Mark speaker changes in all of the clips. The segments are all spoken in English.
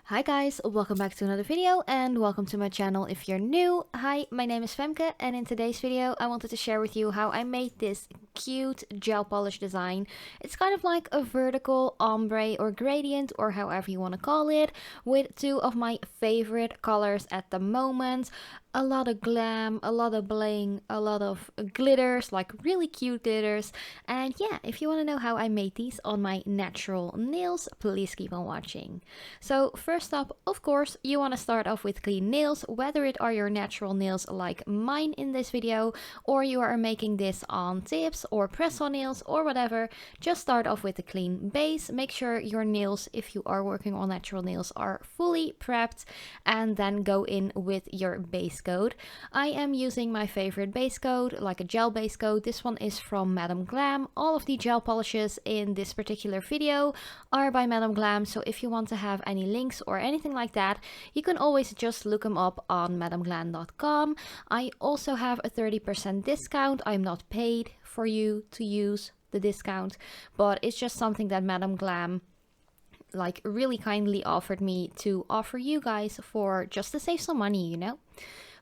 Speaker 1: Hi guys, welcome back to another video and welcome to my channel if you're new. Hi, my name is Femke and in today's video I wanted to share with you how I made this cute gel polish design. It's kind of like a vertical ombre or gradient or however you want to call it, with two of my favorite colors at the moment. A lot of glam, a lot of bling, a lot of glitters, like really cute glitters. And yeah, if you want to know how I made these on my natural nails, please keep on watching. So first up, of course, you want to start off with clean nails, whether it are your natural nails like mine in this video, or you are making this on tips or press-on nails or whatever. Just start off with a clean base. Make sure your nails, if you are working on natural nails, are fully prepped, and then go in with your base coat. I am using my favorite base coat, like a gel base coat. This one is from Madam Glam. All of the gel polishes in this particular video are by Madam Glam, so if you want to have any links or anything like that, you can always just look them up on madamglam.com. I also have a 30% discount. I'm not paid for you to use the discount, but it's just something that Madam Glam like really kindly offered me to offer you guys for just to save some money, you know.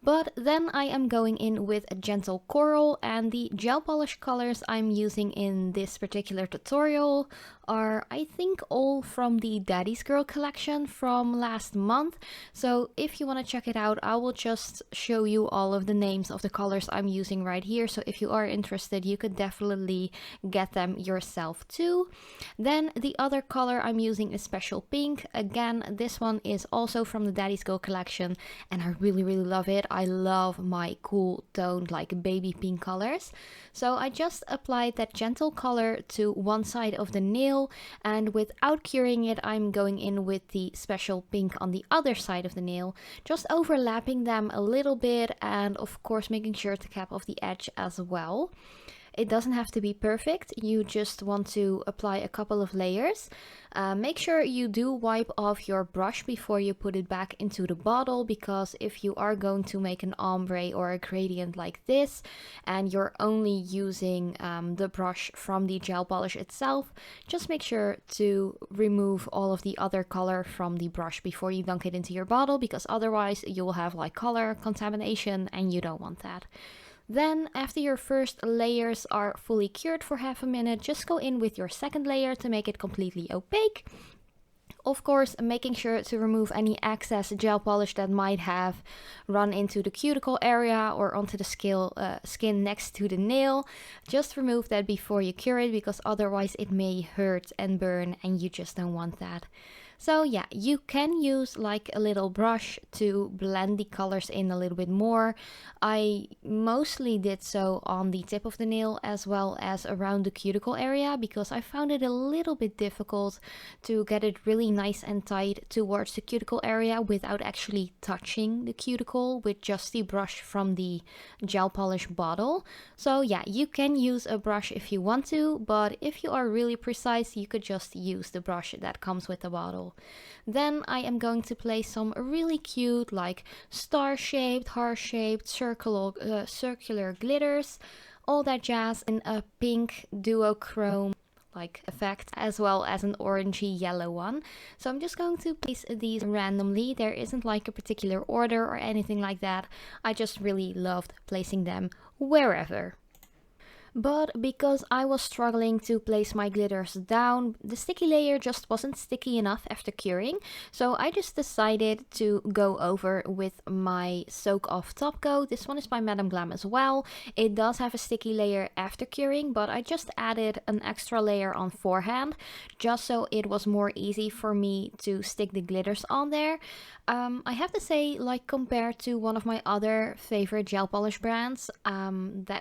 Speaker 1: But then I am going in with a gentle coral, and the gel polish colors I'm using in this particular tutorial are, I think, all from the Daddy's Girl collection from last month. So if you want to check it out, I will just show you all of the names of the colors I'm using right here. So if you are interested, you could definitely get them yourself too. Then the other color I'm using is Special Pink. Again, this one is also from the Daddy's Girl collection, and I really love it. I love my cool toned like baby pink colors. So I just applied that gentle color to one side of the nail, and without curing it, I'm going in with the Special Pink on the other side of the nail, just overlapping them a little bit, and of course making sure to cap off the edge as well. It doesn't have to be perfect, you just want to apply a couple of layers. Make sure you do wipe off your brush before you put it back into the bottle, because if you are going to make an ombre or a gradient like this and you're only using the brush from the gel polish itself, just make sure to remove all of the other color from the brush before you dunk it into your bottle, because otherwise you will have like color contamination and you don't want that. Then, after your first layers are fully cured for half a minute, just go in with your second layer to make it completely opaque. Of course, making sure to remove any excess gel polish that might have run into the cuticle area or onto the skin next to the nail. Just remove that before you cure it, because otherwise it may hurt and burn and you just don't want that. So yeah, you can use like a little brush to blend the colors in a little bit more. I mostly did so on the tip of the nail as well as around the cuticle area, because I found it a little bit difficult to get it really nice and tight towards the cuticle area without actually touching the cuticle with just the brush from the gel polish bottle. So yeah, you can use a brush if you want to, but if you are really precise, you could just use the brush that comes with the bottle. Then I am going to place some really cute like star-shaped, heart-shaped, circular glitters, all that jazz, in a pink duochrome like effect, as well as an orangey yellow one. So I'm just going to place these randomly. There isn't like a particular order or anything like that. I just really loved placing them wherever. But because I was struggling to place my glitters down, the sticky layer just wasn't sticky enough after curing. So I just decided to go over with my soak off top coat. This one is by Madam Glam as well. It does have a sticky layer after curing, but I just added an extra layer on forehand, just so it was more easy for me to stick the glitters on there. I have to say, like, compared to one of my other favorite gel polish brands,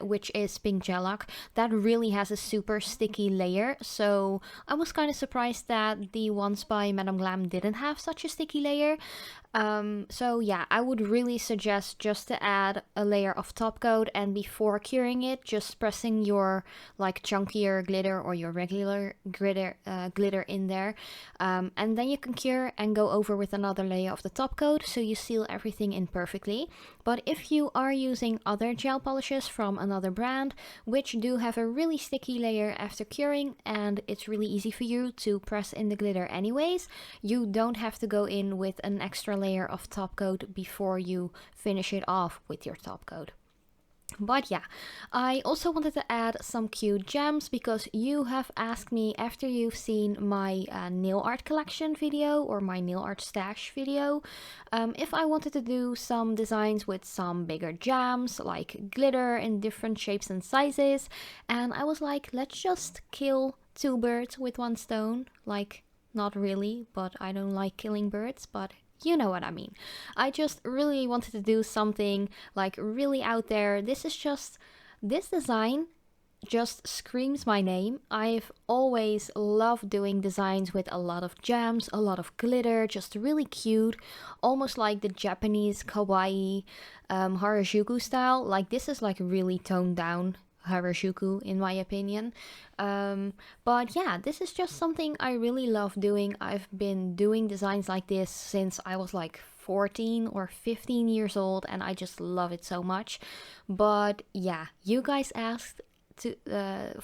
Speaker 1: which is Pink Gelac, that really has a super sticky layer. So I was kind of surprised that the ones by Madam Glam didn't have such a sticky layer. So yeah, I would really suggest just to add a layer of top coat, and before curing it, just pressing your like chunkier glitter or your regular glitter in there, and then you can cure and go over with another layer of the top coat so you seal everything in perfectly. But if you are using other gel polishes from another brand, which which do have a really sticky layer after curing, and it's really easy for you to press in the glitter anyways. You don't have to go in with an extra layer of top coat before you finish it off with your top coat. But yeah, I also wanted to add some cute gems because you have asked me after you've seen my nail art collection video or my nail art stash video, if I wanted to do some designs with some bigger gems like glitter in different shapes and sizes. And I was like, let's just kill two birds with one stone. Like, not really, but I don't like killing birds, but you know what I mean. I just really wanted to do something like really out there. This design just screams my name. I've always loved doing designs with a lot of gems, a lot of glitter, just really cute, almost like the Japanese kawaii Harajuku style. Like this is like really toned down Harajuku in my opinion. But yeah, this is just something I really love doing. I've been doing designs like this since I was like 14 or 15 years old, and I just love it so much. But yeah, you guys asked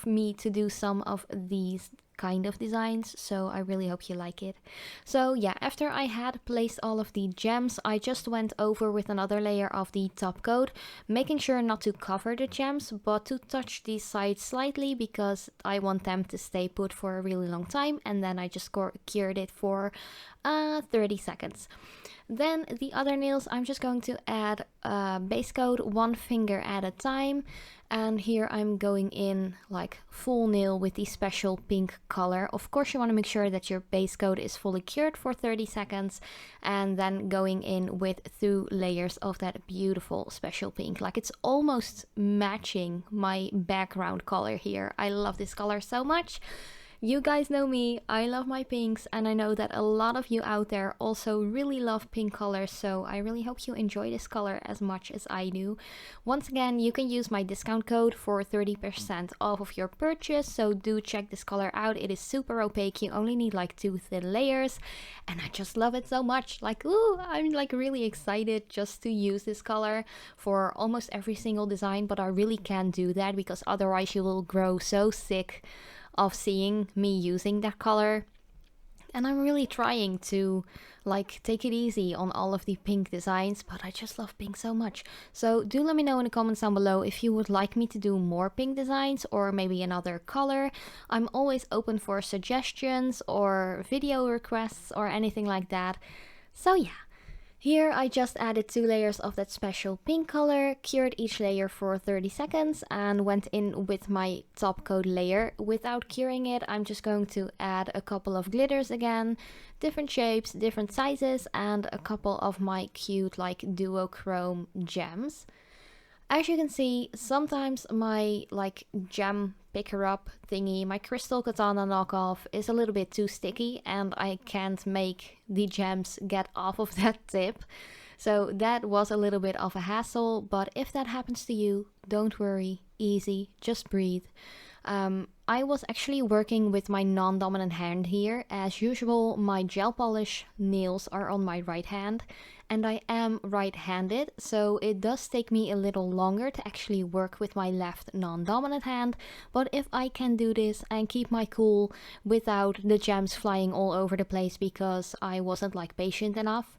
Speaker 1: me to do some of these kind of designs, so I really hope you like it. So yeah, after I had placed all of the gems, I just went over with another layer of the top coat, making sure not to cover the gems but to touch these sides slightly because I want them to stay put for a really long time, and then I just cured it for 30 seconds. Then the other nails, I'm just going to add base coat one finger at a time. And here I'm going in like full nail with the special pink color. Of course you want to make sure that your base coat is fully cured for 30 seconds. And then going in with 2 layers of that beautiful special pink. Like it's almost matching my background color here. I love this color so much. You guys know me, I love my pinks, and I know that a lot of you out there also really love pink colors, so I really hope you enjoy this color as much as I do. Once again, you can use my discount code for 30% off of your purchase, so do check this color out. It is super opaque, you only need like 2 thin layers, and I just love it so much. Like, ooh, I'm like really excited just to use this color for almost every single design, but I really can't do that because otherwise you will grow so sick of seeing me using that color. And I'm really trying to like take it easy on all of the pink designs, but I just love pink so much. So do let me know in the comments down below if you would like me to do more pink designs or maybe another color. I'm always open for suggestions or video requests or anything like that. So yeah. Here I just added 2 layers of that special pink color, cured each layer for 30 seconds and went in with my top coat layer. Without curing it, I'm just going to add a couple of glitters again, different shapes, different sizes, and a couple of my cute like duochrome gems. As you can see, sometimes my like gem picker up thingy, my crystal katana knockoff, is a little bit too sticky and I can't make the gems get off of that tip. So that was a little bit of a hassle, but if that happens to you, don't worry, easy, just breathe. I was actually working with my non-dominant hand here. As usual, my gel polish nails are on my right hand, and I am right-handed, so it does take me a little longer to actually work with my left non-dominant hand. But if I can do this and keep my cool without the gems flying all over the place because I wasn't like patient enough,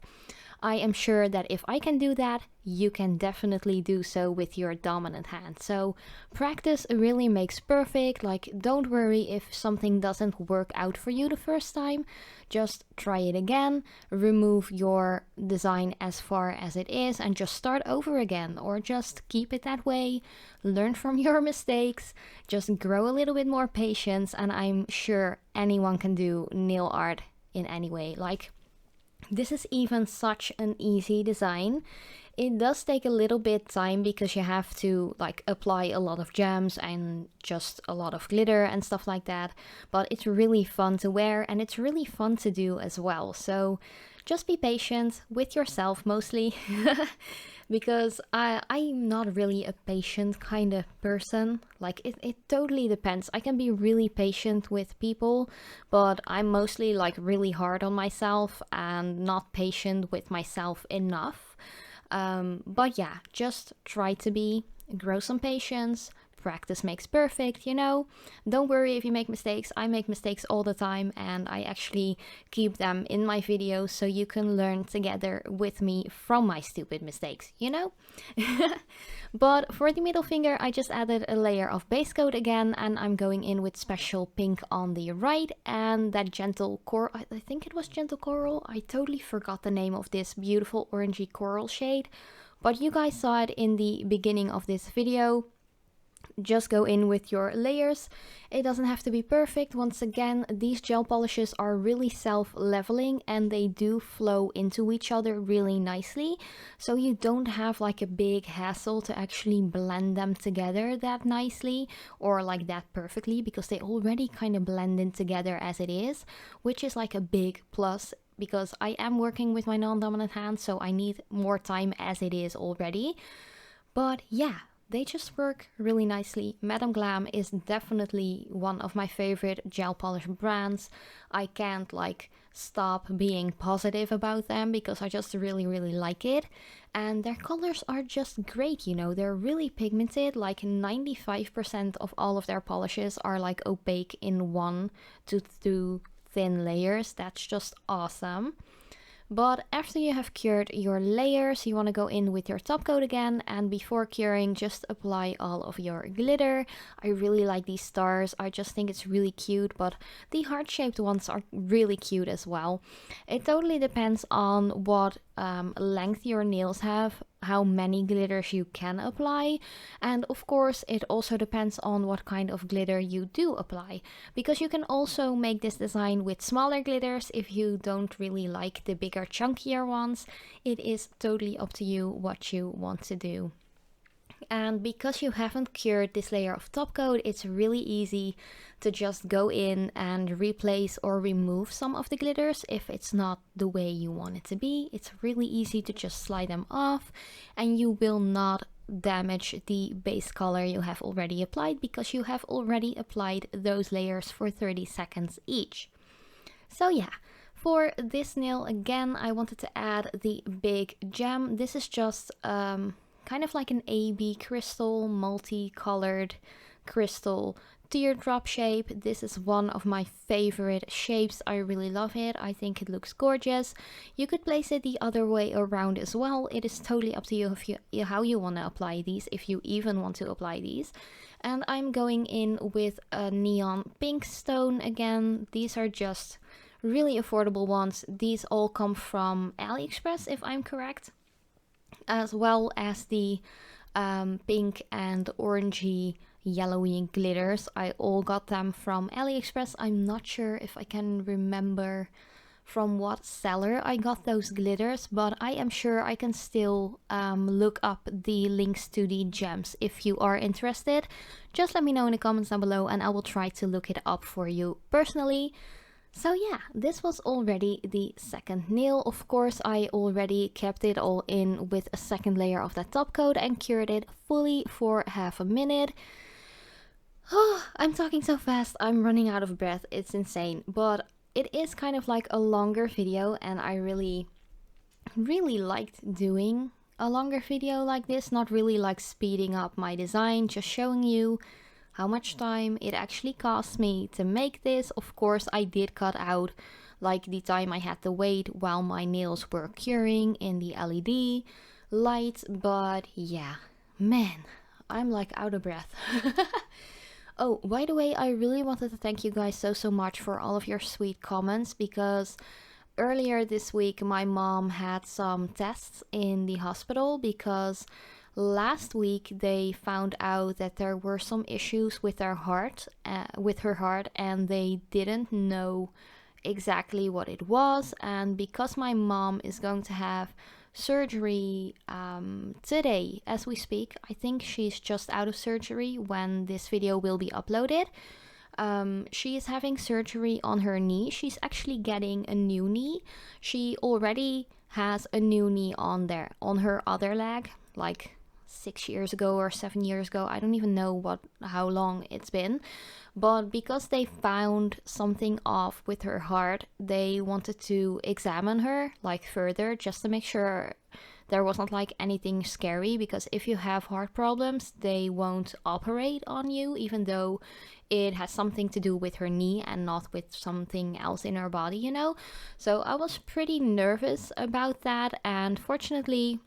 Speaker 1: I am sure that if I can do that, you can definitely do so with your dominant hand. So practice really makes perfect. Like, don't worry if something doesn't work out for you the first time. Just try it again, remove your design as far as it is and just start over again, or just keep it that way. Learn from your mistakes, just grow a little bit more patience, and I'm sure anyone can do nail art in any way. Like, this is even such an easy design. It does take a little bit time because you have to like apply a lot of gems and just a lot of glitter and stuff like that. But it's really fun to wear and it's really fun to do as well. So just be patient with yourself mostly. Because I'm not really a patient kind of person. Like it totally depends. I can be really patient with people, but I'm mostly like really hard on myself and not patient with myself enough. But yeah, just try to grow some patience, practice makes perfect, you know. Don't worry if you make mistakes. I make mistakes all the time, and I actually keep them in my videos so you can learn together with me from my stupid mistakes, you know. But for the middle finger, I just added a layer of base coat again, and I'm going in with special pink on the right and that gentle coral. I think it was gentle coral. I totally forgot the name of this beautiful orangey coral shade, but you guys saw it in the beginning of this video. Just go in with your layers. It doesn't have to be perfect. Once again, these gel polishes are really self-leveling and they do flow into each other really nicely. So you don't have like a big hassle to actually blend them together that nicely or like that perfectly, because they already kind of blend in together as it is, which is like a big plus, because I am working with my non-dominant hand, so I need more time as it is already. But yeah, they just work really nicely. Madam Glam is definitely one of my favorite gel polish brands. I can't like stop being positive about them because I just really like it. And their colors are just great, you know. They're really pigmented. Like 95% of all of their polishes are like opaque in 1 to 2 thin layers. That's just awesome. But after you have cured your layers, you want to go in with your top coat again, and before curing, just apply all of your glitter. I really like these stars. I just think it's really cute, but the heart-shaped ones are really cute as well. It totally depends on what length your nails have, how many glitters you can apply, and of course it also depends on what kind of glitter you do apply, because you can also make this design with smaller glitters if you don't really like the bigger chunkier ones. It is totally up to you what you want to do. And because you haven't cured this layer of top coat, it's really easy to just go in and replace or remove some of the glitters if it's not the way you want it to be. It's really easy to just slide them off, and you will not damage the base color you have already applied, because you have already applied those layers for 30 seconds each. So yeah. For this nail, again, I wanted to add the big gem. This is just kind of like an AB crystal, multicolored crystal teardrop shape. This is one of my favorite shapes. I really love it. I think it looks gorgeous. You could place it the other way around as well. It is totally up to you how you want to apply these, if you even want to apply these. And I'm going in with a neon pink stone again. These are just really affordable ones. These all come from AliExpress, if I'm correct, as well as the pink and orangey yellowy glitters. I all got them from AliExpress. I'm not sure if I can remember from what seller I got those glitters, but I am sure I can still look up the links to the gems. If you are interested, just let me know in the comments down below and I will try to look it up for you personally. So yeah, this was already the second nail. Of course, I already kept it all in with a second layer of that top coat and cured it fully for half a minute. Oh, I'm talking so fast, I'm running out of breath, it's insane. But it is kind of like a longer video, and I really liked doing a longer video like this. Not really like speeding up my design, just showing you how much time it actually cost me to make this. Of course, I did cut out like the time I had to wait while my nails were curing in the LED lights, but yeah, man, I'm like out of breath. Oh, by the way, I really wanted to thank you guys so much for all of your sweet comments, because earlier this week my mom had some tests in the hospital because last week they found out that there were some issues with her heart, and they didn't know exactly what it was. And because my mom is going to have surgery today as we speak, I think she's just out of surgery when this video will be uploaded. She is having surgery on her knee. She's actually getting a new knee. She already has a new knee on her other leg, like 6 years ago or 7 years ago. I don't even know how long it's been, but because they found something off with her heart, they wanted to examine her like further, just to make sure there wasn't like anything scary, because if you have heart problems, they won't operate on you, even though it has something to do with her knee and not with something else in her body, you know? So I was pretty nervous about that, and fortunately,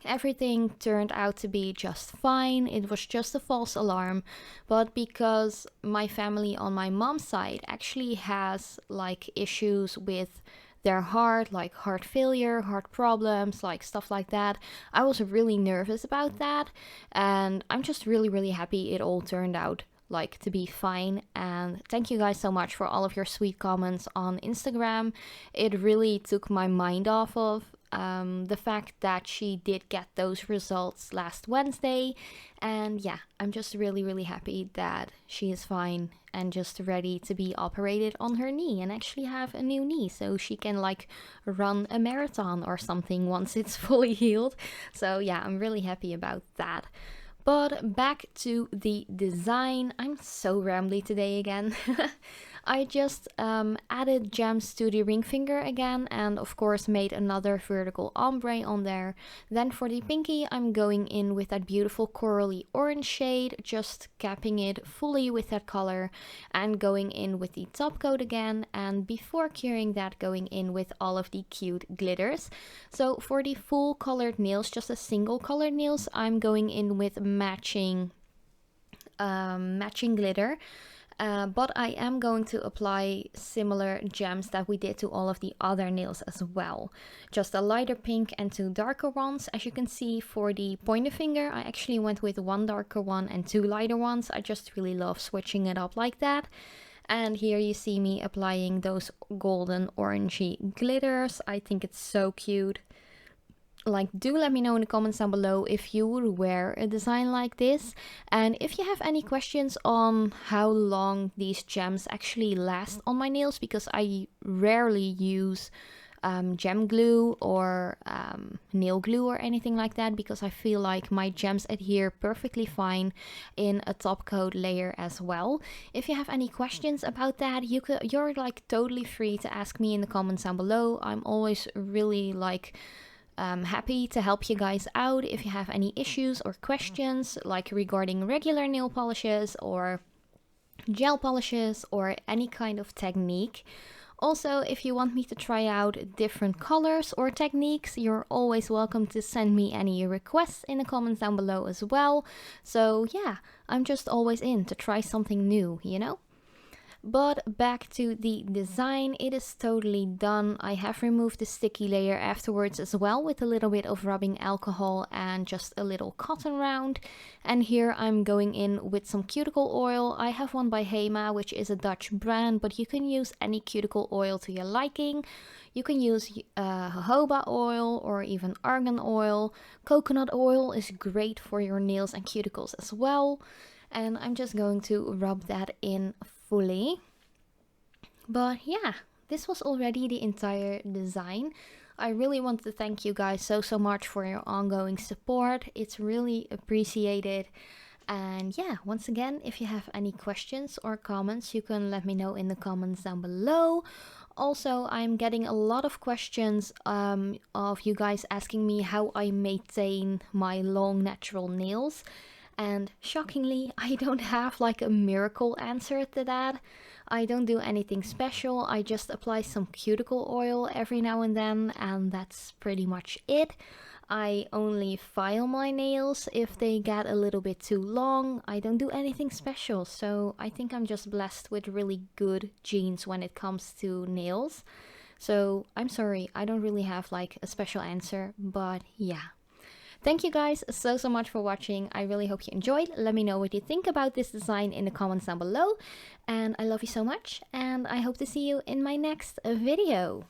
Speaker 1: everything turned out to be just fine. It was just a false alarm, but because my family on my mom's side actually has like issues with their heart, like heart failure, heart problems, like stuff like that, I was really nervous about that, and I'm just really happy it all turned out like to be fine. And thank you guys so much for all of your sweet comments on Instagram. It really took my mind off of the fact that she did get those results last Wednesday. And yeah, I'm just really happy that she is fine and just ready to be operated on her knee and actually have a new knee, so she can like run a marathon or something once it's fully healed. So yeah, I'm really happy about that. But back to the design. I'm so rambly today again. I just added gems to the ring finger again, and of course made another vertical ombre on there. Then for the pinky, I'm going in with that beautiful corally orange shade, just capping it fully with that color, and going in with the top coat again, and before curing that, going in with all of the cute glitters. So for the full colored nails, just a single colored nails, I'm going in with matching glitter. But I am going to apply similar gems that we did to all of the other nails as well. Just a lighter pink and 2 darker ones. As you can see, for the pointer finger, I actually went with 1 darker one and 2 lighter ones. I just really love switching it up like that. And here you see me applying those golden orangey glitters. I think it's so cute. Like, do let me know in the comments down below if you would wear a design like this, and if you have any questions on how long these gems actually last on my nails, because I rarely use gem glue or nail glue or anything like that, because I feel like my gems adhere perfectly fine in a top coat layer as well. If you have any questions about that, you're like totally free to ask me in the comments down below. I'm always really like happy to help you guys out if you have any issues or questions, like regarding regular nail polishes or gel polishes or any kind of technique. Also, if you want me to try out different colors or techniques, you're always welcome to send me any requests in the comments down below as well. So yeah, I'm just always in to try something new, you know? But back to the design, it is totally done. I have removed the sticky layer afterwards as well, with a little bit of rubbing alcohol and just a little cotton round. And here I'm going in with some cuticle oil. I have one by Hema, which is a Dutch brand, but you can use any cuticle oil to your liking. You can use jojoba oil or even argan oil. Coconut oil is great for your nails and cuticles as well. And I'm just going to rub that in fully. But yeah, this was already the entire design. I really want to thank you guys so much for your ongoing support. It's really appreciated. And yeah, once again, if you have any questions or comments, you can let me know in the comments down below. Also, I'm getting a lot of questions of you guys asking me how I maintain my long natural nails. And shockingly, I don't have like a miracle answer to that. I don't do anything special. I just apply some cuticle oil every now and then, and that's pretty much it. I only file my nails if they get a little bit too long. I don't do anything special, so I think I'm just blessed with really good genes when it comes to nails. So I'm sorry, I don't really have like a special answer, but yeah. Thank you guys so much for watching. I really hope you enjoyed. Let me know what you think about this design in the comments down below. And I love you so much, and I hope to see you in my next video.